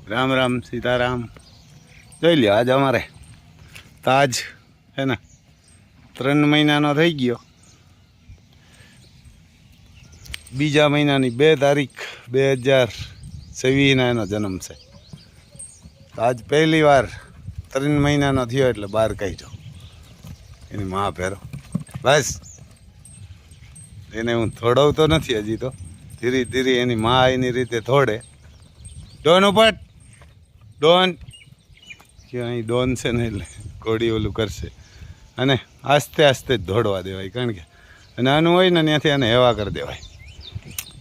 રામ રામ સીતારામ. જોઈ લ્યો, આજ અમારે તાજ હે ને 3 મહિનાનો થઈ ગયો. બીજા મહિનાની 2 તારીખ 2026 એનો જન્મ છે. આજ પહેલી વાર 3 મહિનાનો થયો એટલે બહાર કાઢ્યો એની મા પહેરો. બસ એને હું થોડવતો નથી હજી તો, ધીરે ધીરે એની મા એની રીતે થોડે. ડોન ઉપટ, ડોન કે અહીં ડોન છે ને એટલે ઘોડી ઓલું કરશે અને આસ્તે આસ્તે જ દોડવા દેવાય, કારણ કે નાનું હોય ને ત્યાંથી એને હેવા કરી દેવાય.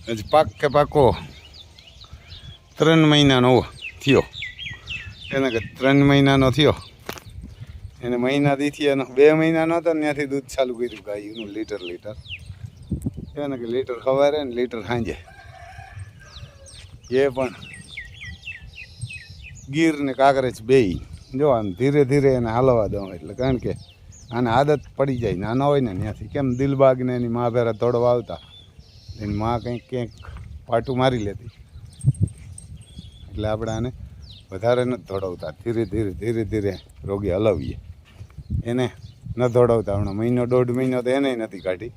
હજી પાકો 3 મહિનાનો થયો એને, કે 3 મહિનાનો થયો એને મહિના દીથી એનો 2 મહિનાનો હતો ને ત્યાંથી દૂધ ચાલુ કર્યું ગાયનું, લીટર એને કે લીટર સવારે ને લીટર સાંજે. એ પણ ગીર ને કાંકરેજ બેય જો આમ ધીરે ધીરે એને હાલવા દઉં એટલે, કારણ કે આને આદત પડી જાય. નાનો હોય ને ત્યાંથી કેમ દિલબાગને એની મા ભેરા દોડવા આવતા, એની મા ક્યાંક પાટું મારી લેતી, એટલે આપણે આને વધારે નથી દોડાવતા. ધીરે ધીરે રોગી હલાવીએ એને, ન દોડાવતા. હમણાં 1.5 મહિનો તો એને નથી કાઢી,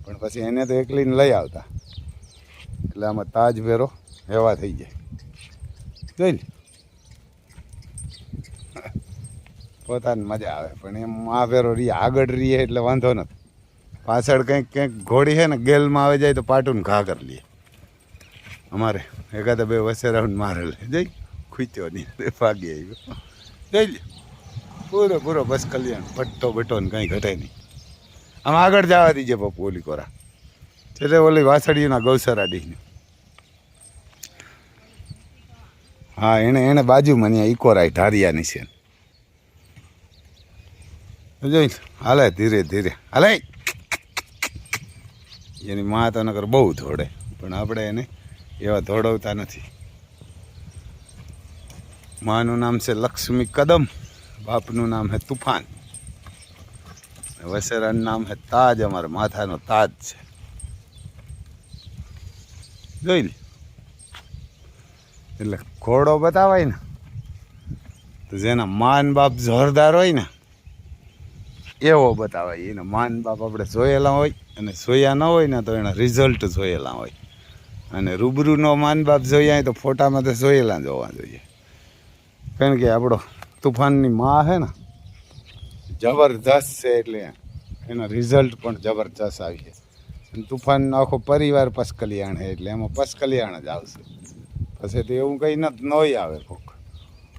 પણ પછી એને તો એકલીને લઈ આવતા, એટલે આમાં તાજ ભેરો હેવા થઈ જાય. જોઈ લે, પોતાની મજા આવે. પણ એમ આ ભેરો રીએ આગળ રીએ એટલે વાંધો નથી. પાછળ કંઈક ઘોડી છે ને ગેલમાં આવી જાય તો પાટું ઘા કરી લઈએ. અમારે એકાદા 2 વસેરાઉન્ડ મારે લે, જઈ ખૂચ્યો નહીં, ભાગી આવ્યો. જઈ લે, પૂરો બસ કલ્યાણ, ભટ્ટો ને કંઈ ઘટે નહીં. આમ આગળ જવા દીજે પપ્પુ ઓલી કોરા, એટલે ઓલી વાસળીના ગૌસરા ડીને. હા, એને બાજુમાં ત્યાં ઇકોરાય ઢારિયાની છે. જોઈ હાલે ધીરે હાલે. એની મા તો નકર બહુ દોડે, પણ આપણે એને એવા દોડવતા નથી. માનું નામ છે લક્ષ્મી કદમ, બાપનું નામ છે તુફાન, વસેરાનું નામ છે તાજ. અમારા માથાનો તાજ છે. જોઈ લે, એટલે ઘોડો બતાવાય ને તો જેના માન બાપ જોરદાર હોય ને એવો બતાવાય. એના માન બાપ આપણે જોયેલા હોય, અને જોયા ન હોય ને તો એના રિઝલ્ટ જોયેલા હોય. અને રૂબરૂનો માન બાપ જોયા હોય તો ફોટામાં તો જોયેલા જોવા જોઈએ. કારણ કે આપણો તુફાનની મા છે ને જબરદસ્ત છે, એટલે એના રિઝલ્ટ પણ જબરદસ્ત આવી છે. અને તુફાનનો આખો પરિવાર પસકલિયાણ છે, એટલે એમાં પસકલિયાણ જ આવશે. પછી તો એવું કંઈ નોય આવે કોક.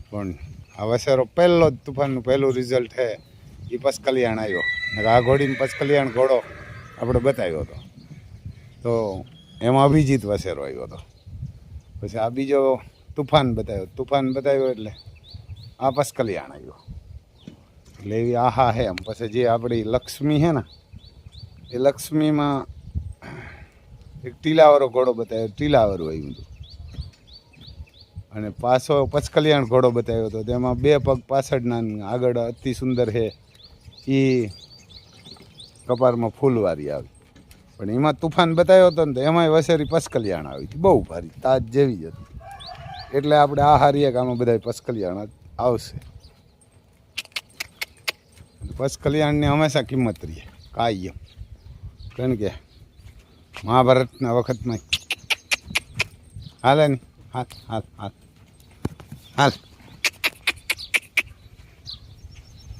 પણ આ વસેરો પહેલો જ તુફાનનું પહેલું રિઝલ્ટ છે એ પસકલિયાણ આવ્યો. આ ઘોડીને પસકલિયાણ ઘોડો આપણે બતાવ્યો હતો, તો એમાં અભિજીત વસેરો આવ્યો હતો. પછી આ બીજો તુફાન બતાવ્યો એટલે આ પસકલિયાણ આવ્યો. એટલે એવી આહા હે એમ. પછી જે આપણી લક્ષ્મી છે ને એ લક્ષ્મીમાં એક ટીલાવાળો ઘોડો બતાવ્યો, ટીલાવાળું આવ્યું હતું. અને પાછો પચકલિયાણ ઘોડો બતાવ્યો હતો, તેમાં 2 પગ પાછળના આગળ અતિ સુંદર છે. એ કપારમાં ફૂલવારી આવી. પણ એમાં તુફાન બતાવ્યો હતો ને તો એમાંય વસેરી પસકલિયાણ આવી હતી, બહુ ભારી તાજ જેવી જ હતી. એટલે આપણે આ હારીએ કે આમાં બધા પસકલિયાણ આવશે. પસકલિયાણની હંમેશા કિંમત રહીએ કાયમ, કારણ કે મહાભારતના વખતમાં હાલે ને હાલ.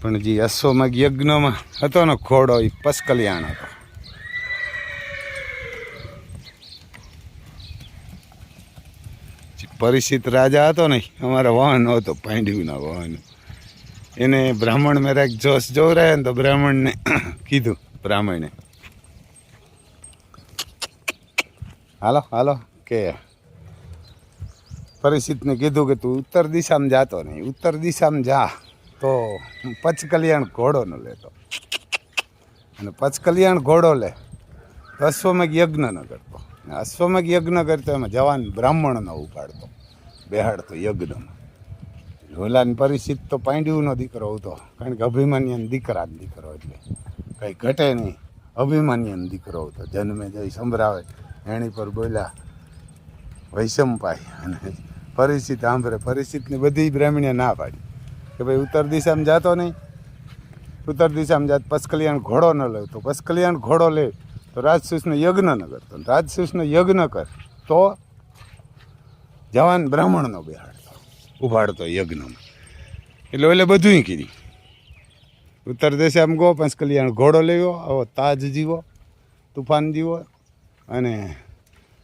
પણ જે અશ્વમેઘ યજ્ઞમાં હતો ને ઘોડો, એ પસકલિયાણ હતો. પરિચિત રાજા હતો ને, અમારા વાહન હતો પાંડ્યુના વાહન. એને બ્રાહ્મણ મેરા એક જોશ જોવરાય ને તો બ્રાહ્મણને કીધું, બ્રાહ્મણે હાલો કે પરિચિતને કીધું કે તું ઉત્તર દિશામાં જાતો નહીં, ઉત્તર દિશામાં જા તો પચકલિયાણ ઘોડો ન લેતો, અને પચકલિયાણ ઘોડો લે તો અશ્વમેઘ યજ્ઞ ન કરતો. અશ્વમેઘ યજ્ઞ કરતો એમાં જવાન બ્રાહ્મણ ન ઉપાડતો, બેહાડતો યજ્ઞમાં. ઓલાને પરિચિત તો પાંડ્યુનો દીકરો હતો, કારણ કે અભિમન્યુનો દીકરો, એટલે કંઈ ઘટે નહીં. અભિમન્યુનો દીકરો હતો, જન્મે જઈ સંભળાવે એની પર બોલ્યા વૈશંપાય, અને પરિચિત સાંભળે. પરિચિતની બધી બ્રાહ્મણીએ ના પાડી કે ભાઈ ઉત્તર દિશામાં જાતો નહીં, ઉત્તર દિશામાં જાત પસકલિયાણ ઘોડો ન લે, તો પસકલિયાણ ઘોડો લે તો રાજસૂસનો યજ્ઞ ન કરતો, રાજસૂસનો યજ્ઞ કર તો જવાન બ્રાહ્મણનો બેહાડતો ઉભાડતો યજ્ઞમાં. એટલે એટલે બધું કીધું. ઉત્તર દિશામાં ગો પંચકલ્યાણ ઘોડો લેવો, આવો તાજ જીવો, તુફાન જીવો, અને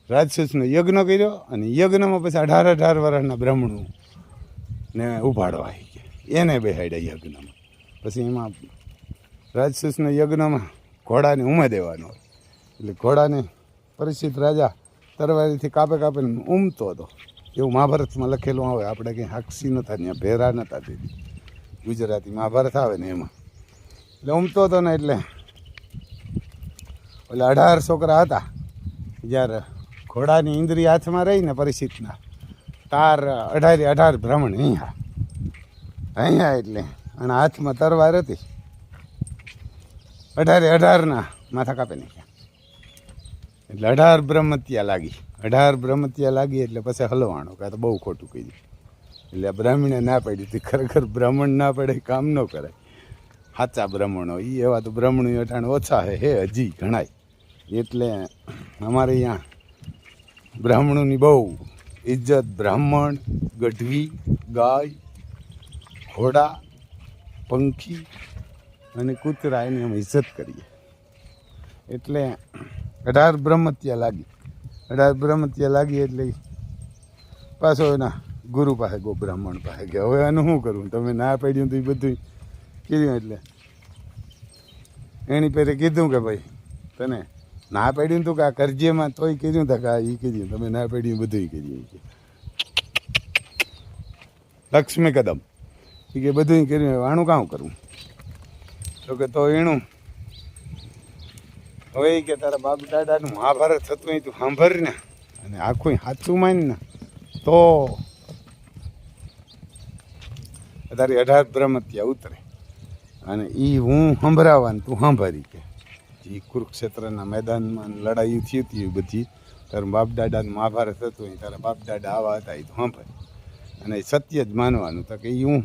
રાજસૂસનો યજ્ઞ કર્યો. અને યજ્ઞમાં પછી 18 વર્ષના બ્રાહ્મણો ને ઉભાડવા આવી ગયા, એને બેહાડ્યા યજ્ઞમાં. પછી એમાં રાજસૂસનો યજ્ઞમાં ઘોડાને ઉમે દેવાનો હોય, એટલે ઘોડાને પરિચિત રાજા તરવારીથી કાપે કાપીને ઉમતો હતો. એવું મહાભારતમાં લખેલું આવે, આપણે કંઈ હાક્ષી નહોતા, ત્યાં ભેરા નહોતા દીધી. ગુજરાતી મહાભારત આવે ને એમાં એટલે ઉમતો હતો ને. એટલે એટલે 18 છોકરા હતા. જ્યારે ઘોડાની ઇન્દ્રિય હાથમાં રહીને પરિચિતના, તાર 18 બ્રાહ્મણ અહીંયા એટલે, અને હાથમાં તરવાર હતી. 18ના માથા કાપી નાખ્યા. એટલે 18 બ્રહ્મત્યા લાગી. 18 બ્રહ્મત્યા લાગી એટલે પછી હલવાણો, કાં તો બહુ ખોટું કહી. એટલે આ બ્રાહ્મણે ના પાડી હતી. ખરેખર બ્રાહ્મણ ના પડે કામ ન કરાય. સાચા બ્રાહ્મણો એ એવા તો બ્રાહ્મણો અટાણ ઓછા હે હજી ઘણાય. એટલે અમારે અહીંયા બ્રાહ્મણોની બહુ ઇજ્જત. બ્રાહ્મણ, ગઢવી, ગાય, ઘોડા, પંખી અને કૂતરા એની અમે ઇજ્જત કરીએ. એટલે 18 બ્રહ્મત્યા લાગી. 18 બ્રહ્મત્યા લાગી એટલે પાછો એના ગુરુ પાસે ગો, બ્રાહ્મણ પાસે કે હવે આનું શું કરવું, તમે ના પાડ્યું તો એ બધું કીધું. એટલે એની પહેરે કીધું કે ભાઈ તને ના પાડ્યું તું કે આ કરજેમાં, તોય કીધું તા કે આ એ કીધું, તમે ના પાડ્યું બધું કીધું. લક્ષ્મી કદમ એ કે બધું કર્યું, આનું કામ કરવું. તો કે તો એનું હવે કે તારા બાપ દાદાનું મહાભારત હતું એ તું સાંભળ ને, અને આખું સાચું માન ને, તો તારી 18 બ્રહ્મત્યા ઉતરે. અને એ હું સંભળાવવાનું તું સાંભળી. કે એ કુરુક્ષેત્રના મેદાનમાં લડાઈ થઈ હતી એ બધી, તારા બાપ દાદાનું મહાભારત હતું એ તારા બાપ દાદા આવા હતા એ તું સાંભળી. અને એ સત્ય જ માનવાનું. તો કે એ હું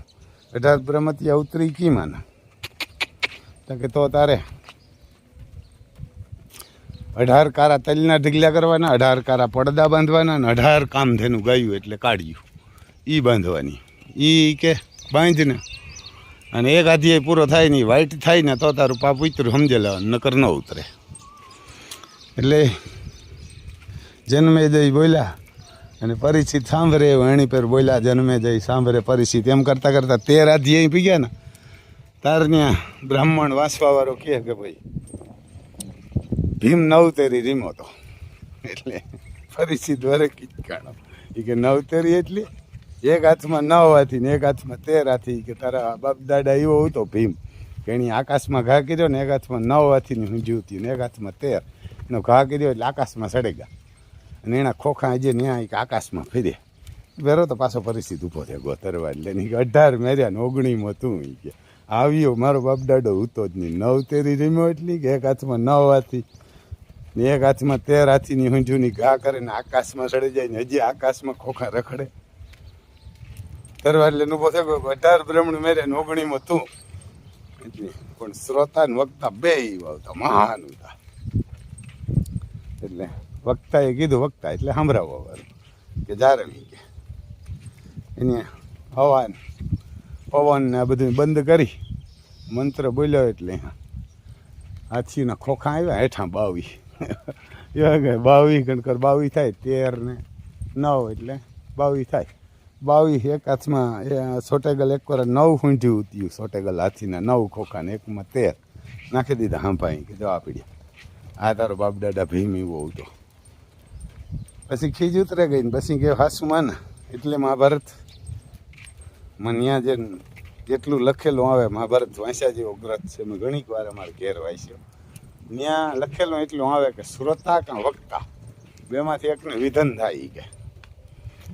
18 બ્રહ્મત્યા ઉતરી કી માના. તો કે તો તારે 18 કારા તલના ઢગલા કરવાના, 18 કારા પડદા બાંધવાના, અને 18 કામધેનું ગાયું એટલે કાઢ્યું એ બાંધવાની. એ કે બાંધને, અને એક આધી પૂરો થાય ને વાઈટ થાય ને તો તારું પાપ ઉતરું સમજે લેવાનું, નકર ન ઉતરે. એટલે જન્મે જઈ બોલ્યા અને પરિચિત સાંભળે એની પર બોલ્યા, જન્મે જઈ સાંભળે પરિચિત. એમ કરતાં કરતાં 13 આધી અહીં પી ગયા ને, તાર ત્યાં બ્રાહ્મણ વાંચવાવાળો કહે કે ભાઈ ભીમ 9 તેરી રીમો તો. એટલે પરિચિત વરે કીધું એ કે 9 તેરી એટલે એક હાથમાં 9 હાથી ને એક હાથમાં 13 હાથી. કે તારા બાપ દાદા એવો હતો ભીમ કે એની આકાશમાં ઘા કર્યો ને, એક હાથમાં 9 હાથીની ઊંઝી હતી ને એક હાથમાં 13 એનો ઘા કર્યો એટલે આકાશમાં ચડી ગયા. અને એના ખોખા આજે ન્યા આકાશમાં ફેરે બેરો તો પાછો પરિસ્થિતિ ઊભો થયો ગોતરવા. એટલે 18 મેર્યા ને 19માં તું કે આવ્યો મારો બાપ દાડો હતો જ નહીં. 9 તેરી રીમ્યો એટલી કે એક હાથમાં 9 હાથી ને એક હાથમાં 13 હાથીની ઊંઝુની ઘા કરે ને આકાશમાં ચડી જાય ને હજી આકાશમાં ખોખા રખડે. તરવાર એટલે ઊભો થયો 18 બ્રાહ્મણ મેર્યા ને 19માં તું. એટલે પણ શ્રોતા ને વક્તા બે આવતા મહાન હતા. એટલે વક્તાએ કીધું, વક્તા એટલે સાંભળાવવા વાળું કે જારવી કે એને હવા પવન ને આ બધું બંધ કરી મંત્ર બોલ્યો. એટલે હાથીના ખોખા આવ્યા હેઠા 22 એવા ગયા 22 ગણકર 22 થાય, 13 ને 9 એટલે 22 થાય. 22 એક હાથમાં સોટેગલ એક વાર 9 ઊંધ્યું ઉત્યું સોટેગલ હાથીના 9 ખોખા ને એકમાં 13 નાખી દીધા હાંપાઈ કે જવા પીડ્યા. આ તારો બાપ દાદા ભીમ એવો હતો. પછી ખીજ ઉતરે ગઈ ને પછી કે હાસું માના. એટલે મહાભારત મને ત્યાં જેટલું લખેલું આવે, મહાભારત વાંચ્યા જેવો ગ્રંથ છે, મેં ઘણી વાર અમારે ઘેર વાંચ્યો. ત્યાં લખેલું એટલું આવે કે શ્રોતા કે વક્તા બેમાંથી એકને વિધન થાય. કે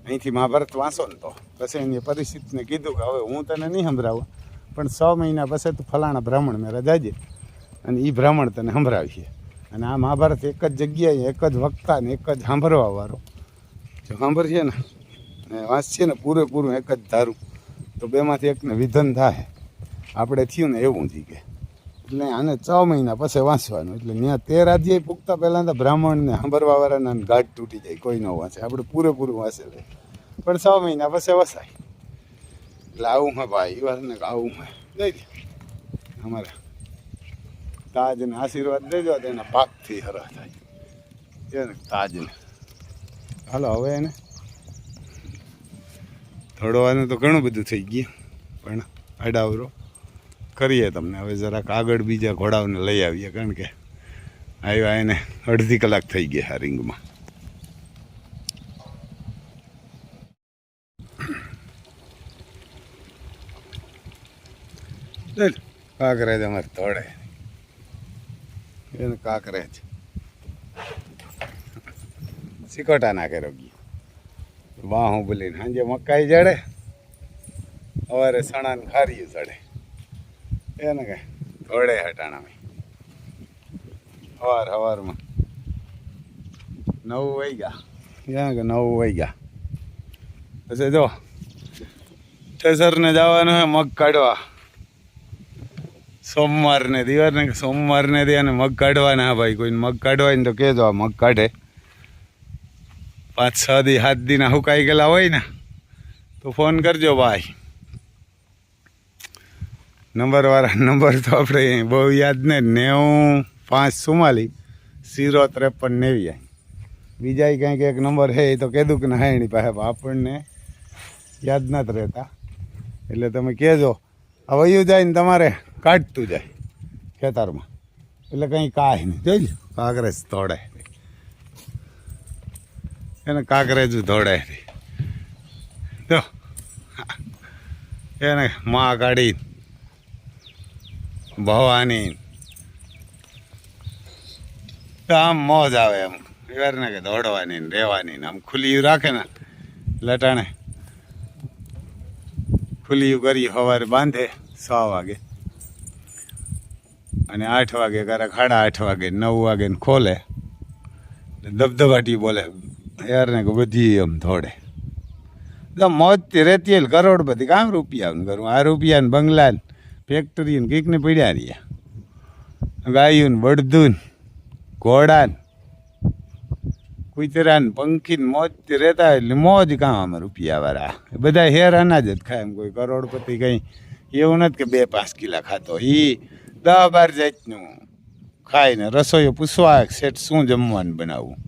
અહીંથી મહાભારત વાંચો ને તો પછી એની પરિસ્થિતિને કીધું કે હવે હું તને નહીં સંભળાવું, પણ 6 મહિના પછી તું ફલાણા બ્રાહ્મણ મેરા જાજે અને એ બ્રાહ્મણ તને સંભળાવીએ. અને આ મહાભારત એક જ જગ્યાએ એક જ વક્તા ને એક જ સાંભળવાવાળો જો સાંભળીએ ને ને વાંચીએ ને પૂરેપૂરું એક જ ધારું તો બેમાંથી એકને વિધન થાય. આપણે થયું ને એવું થઈ કે એટલે આને 6 મહિના પછી વાંચવાનું. એટલે ત્યાં 13 અધ્યાય પૂગતા પહેલાં તો બ્રાહ્મણને સાંભળવાવાળાના ગાઢ તૂટી જાય, કોઈ ન વાંચે. આપણે પૂરેપૂરું વાંચે લે પણ 6 મહિના પછી વસાય. એટલે આવું હે ભાઈ, એ વાતને આવું હે. દઈ દે અમારે તાજને આશીર્વાદ દેજો તો એના પાકથી હરા થાય એને તાજને. હાલો હવે એને થોડવાનું તો ઘણું બધું થઈ ગયું પણ અડાવરો કરીએ તમને. હવે જરાક આગળ બીજા ઘોડાઓને લઈ આવીએ કારણ કે આવ્યા એને અડધી કલાક થઈ ગઈ આ રિંગમાં. કાંકરેજ અમારે તોડે એને કાંકરેજ સિકોટા નાખે રોગી વાહું બોલીને સાંજે મકાઈ જડે, સવારે સણાને ખારીયું ચડે એને કે તોડે હટાણામાં. સવારમાં 9 વાગ્યા ત્યાં કે 9 વાગ્યા પછી જો ઠેસરને જવાનું હોય મગ કાઢવા. સોમવારને દિવાળને સોમવારને ત્યાં મગ કાઢવાના. હા ભાઈ કોઈને મગ કાઢવાય ને તો કહેજો, આ મગ કાઢે. 5-6 દી 7 દીના સુકાઈ ગયેલા હોય ને તો ફોન કરજો ભાઈ. નંબર તો આપણે બહુ યાદ ને 95-44 બીજા કંઈક એક નંબર છે એ તો કીધું કે ના એની પાસે આપણને યાદ નથી રહેતા. એટલે તમે કહેજો. આ વયું જાય ને તમારે કાઢતું જાય ખેતરમાં એટલે કંઈ કાંઈ નહીં. જોઈ લો કાંકરેજ તોડે એને કાંકરેજ ધોડે તો એને માં કાઢી ભવાની આમ મોજ આવે. એમ ને કે દોડવાની ને રહેવાની ને આમ ખુલ્લી રાખે ને લટાણે ખુલ્લી કરી સવારે બાંધે 6 વાગે અને 8 વાગે ક્યારેક 8:30 વાગે 9 વાગે ને ખોલે. ધબધબાટી બોલે યાર ને કે બધી એમ થોડે તો મોજથી રહેતી હોય. કરોડપતિ કામ રૂપિયા કરું. આ રૂપિયા ને બંગલા ને ફેક્ટરી ને કંઈક ને પડ્યા રહ્યા. ગાયું ને બળદું ઘોડા ને કૂતરા ને પંખી ને મોજથી રહેતા હોય. એટલે મોજ કામ આમાં રૂપિયાવાળા બધા હેર અનાજ જ ખાય. એમ કોઈ કરોડપતિ કંઈ એવું નથી કે 2-5 કિલા ખાતો. એ 10-12 જાતનું ખાઈને રસોઈઓ પૂછવા સેટ શું જમવાનું બનાવવું.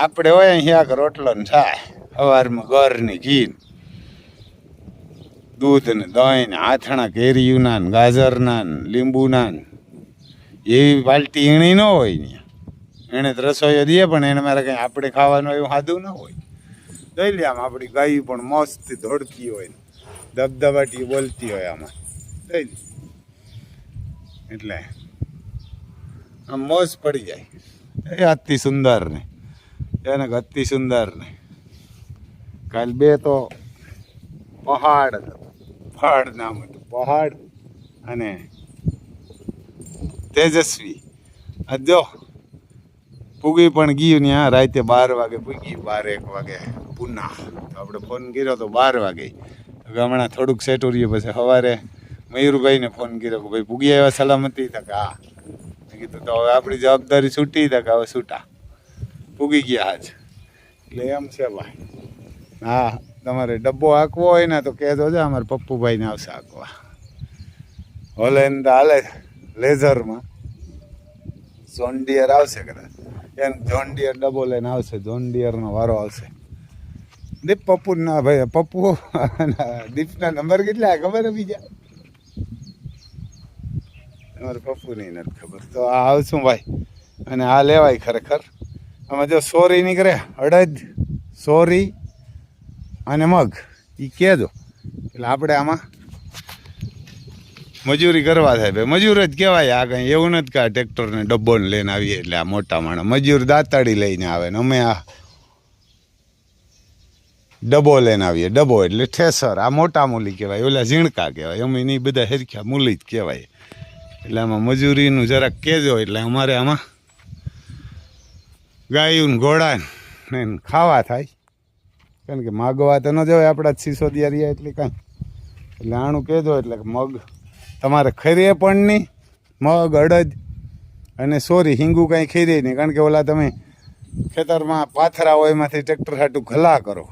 આપણે હોય શાક રોટલો ને થાય સવારમાં ઘરની ઘી દૂધ ને દહીં ને આથણા કેરીયુંના ને ગાજરના ને લીંબુના ને એવી પાલટી એણી ન હોય ને એને તો રસોઈઓ દે પણ એને મારે કંઈ આપણે ખાવાનું એવું સાદું ન હોય. જોઈ લે આમ આપણી ગાય પણ મસ્ત દોડતી હોય ને ધબધબાટી બોલતી હોય આમાં. જોઈ લે એટલે આમ મોજ પડી જાય. એ અતિ સુંદર ને એને અતિ સુંદર ને કાલ 2 તો પહાડ નામ હતું પહાડ અને તેજસ્વી. આ જો પૂગી પણ ગયું ને રાતે 12 વાગે પૂગી 12-1 વાગે પુના. તો આપણે ફોન કર્યો તો 12 વાગે. હમણાં થોડુંક સેટું રહ્યું. પછી સવારે મયુરભાઈને ફોન કર્યો કે ભાઈ પૂગી આવ્યા સલામતી. તક હા કીધું તો હવે આપણી જવાબદારી છૂટી. તક હવે છૂટા પૂગી ગયા આજ. એટલે એમ છે ભાઈ. હા તમારે ડબ્બો હાંકવો હોય ને તો કહેજો છે અમારે પપ્પુભાઈને આવશે હાંકવા. હોલેન્ડ હાલે લેઝરમાં જોન ડિયર આવશે કદાચ. એમ જોન ડિયર ડબ્બો લઈને આવશે. જોન ડિયરનો વારો આવશે. દીપ પપ્પુના ભાઈ પપ્પુ દીપના નંબર કેટલા ખબર હે બીજા? તમારે પપ્પુની નથી ખબર. તો આ આવશું ભાઈ અને આ લેવાય ખરેખર. આમાં જો સોરી નીકળે અડદ સોરી અને મગ એ કહેજો. એટલે આપણે આમાં મજૂરી કરવા થાય ભાઈ. મજૂર જ કહેવાય. આ કંઈ એવું નથી કે આ ટ્રેક્ટરને ડબ્બોને લઈને આવીએ એટલે આ મોટા માણસ. મજૂર દાંતાડી લઈને આવે ને અમે આ ડબ્બો લઈને આવીએ. ડબ્બો એટલે ઠેસર. આ મોટા મૂલી કહેવાય. ઓલા ઝીણકા કહેવાય. અમે નહીં બધા હરખ્યા મૂલી જ કહેવાય. એટલે આમાં મજૂરીનું જરાક કહેજો. એટલે અમારે આમાં ગાયું ઘોડા ને ખાવા થાય. કારણ કે માગવા તો ન જવાય આપણા જ સિસોદિયા રહ્યા એટલે કાંઈ. એટલે આણું કહેજો એટલે કે મગ તમારે ખરીએ પણ નહીં, મગ અડદ અને સોરી હિંગું કાંઈ ખીરે નહીં. કારણ કે ઓલા તમે ખેતરમાં પાથરા હોય એમાંથી ટ્રેક્ટર હાટું ઘલા કરો,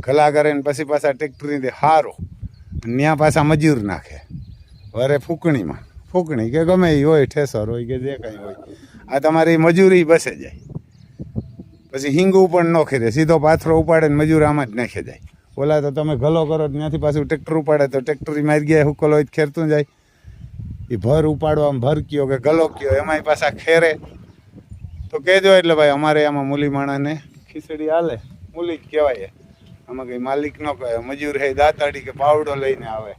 ઘલા કરીને પછી પાછા ટ્રેક્ટરની હારો ત્યાં પાછા મજૂર નાખે વરે ફૂંકણી કે ગમે એ હોય, ઠેસર હોય કે જે કાંઈ હોય, આ તમારી મજૂરી બસે જાય. પછી હિંગું પણ ન ખીરે, સીધો પાથરો ઉપાડે ને મજૂર આમાં જ નાખે જાય. ઓલા તો તમે ઘલો કરો ત્યાંથી પાછું ટ્રેક્ટર ઉપાડે તો ટ્રેક્ટરી મારી ગયા હુકલ હોય ખેરતું જાય. એ ભર ઉપાડવામાં ભર કયો કે ગલો કયો એમાંય પાછા ખેરે. તો કહેજો એટલે ભાઈ અમારે આમાં મૂલી માણાને ખીચડી હાલે, મૂલી જ કહેવાય. આમાં કંઈ માલિક ન કહે, મજૂર હે દાંતાડી કે પાવડો લઈને આવે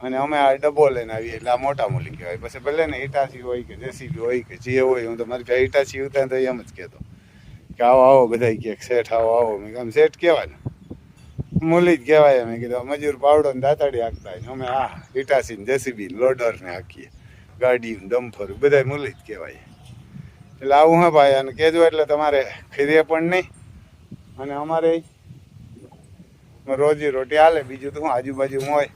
અને અમે આ ડબ્બો લઈને આવીએ એટલે આ મોટા મૂલી કહેવાય. પછી ભલે ને ઈટાચી હોય કે જેસીબી હોય કે જે હોય, હું તો મારી પાસે ઈટાચી ઉતાર તો એમ જ કહેતો કે આવો આવો બધા કે શેઠ આવો. મેં કામ શેઠ કહેવાય ને, મૂલી જ કહેવાય. મેં કીધું મજૂર પાવડો ને દાંતાડી હાંકતા હોય, અમે આ ઈટાચી ને જેસીબી લોડર ને હાંકીએ, ગાડી ડમ્ફર બધા મૂલી જ કહેવાય. એટલે આવું હા ભાઈ, અને કહેજો એટલે તમારે ખરીએ પણ નહીં અને અમારે રોજી રોટી હાલે. બીજું તો હું આજુબાજુમાં હોય,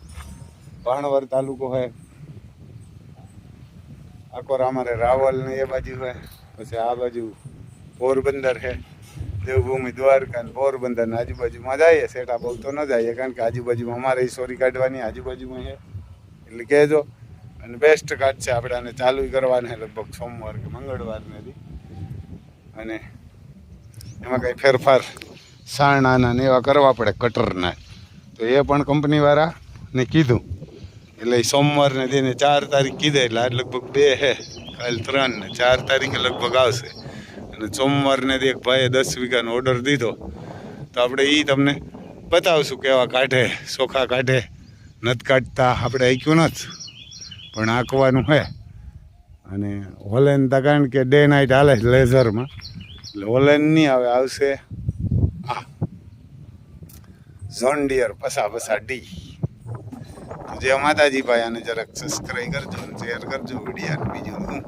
ભાણવર તાલુકો હોય, આકોર અમારે રાવલ ને એ બાજુ હોય, પછી આ બાજુ પોરબંદર છે, દેવભૂમિ દ્વારકા ને પોરબંદર ને આજુબાજુમાં જઈએ. સેટા બહુ તો ન જઈએ કારણ કે આજુબાજુમાં અમારે સોરી કાઢવાની આજુબાજુમાં છે. એટલે કહેજો અને બેસ્ટ કાર્ડ છે આપણે આને ચાલુ કરવાના લગભગ સોમવાર કે મંગળવારને દી. અને એમાં કંઈ ફેરફાર સાણાના ને એવા કરવા પડે કટરના, તો એ પણ કંપનીવાળાને કીધું. એટલે સોમવારને દીને 4 તારીખ કીધે, એટલે આજ લગભગ 2 છે, કાલ 3 ને 4 તારીખે લગભગ આવશે. અને સોમવારને દી એક ભાઈએ 10 વીઘાનો ઓર્ડર દીધો, તો આપણે એ તમને બતાવશું કેવા કાઢે, ચોખા કાઢે. નથી કાઢતા આપણે આંક્યું નથી, પણ આંકવાનું છે. અને હોલેન તા કારણ કે ડે નાઇટ હાલે લેઝરમાં, એટલે હોલેન નહીં આવે, આવશે આ ઝોન ડિયર પસા ડી. તો જય માતાજી ભાઈ, આને જરાક સબસ્ક્રાઈબ કરજો, શેર કરજો વિડીયો. બીજું હું